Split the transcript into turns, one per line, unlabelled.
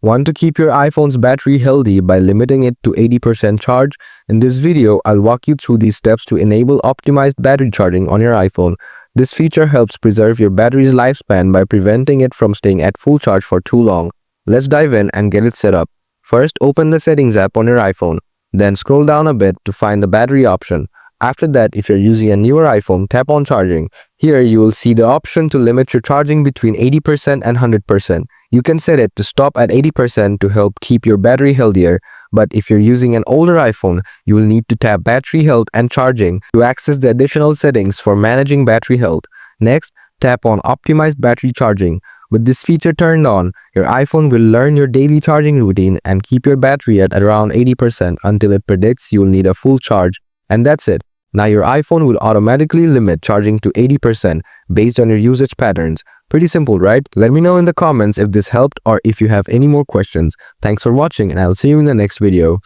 Want to keep your iPhone's battery healthy by limiting it to 80% charge? In this video, I'll walk you through these steps to enable optimized battery charging on your iPhone. This feature helps preserve your battery's lifespan by preventing it from staying at full charge for too long. Let's dive in and get it set up. First, open the Settings app on your iPhone. Then scroll down a bit to find the battery option. After that, if you're using a newer iPhone, tap on Charging. Here, you will see the option to limit your charging between 80% and 100%. You can set it to stop at 80% to help keep your battery healthier. But if you're using an older iPhone, you will need to tap Battery Health and Charging to access the additional settings for managing battery health. Next, tap on Optimized Battery Charging. With this feature turned on, your iPhone will learn your daily charging routine and keep your battery at around 80% until it predicts you'll need a full charge. And that's it. Now your iPhone will automatically limit charging to 80% based on your usage patterns. Pretty simple, right? Let me know in the comments if this helped or if you have any more questions. Thanks for watching and I'll see you in the next video.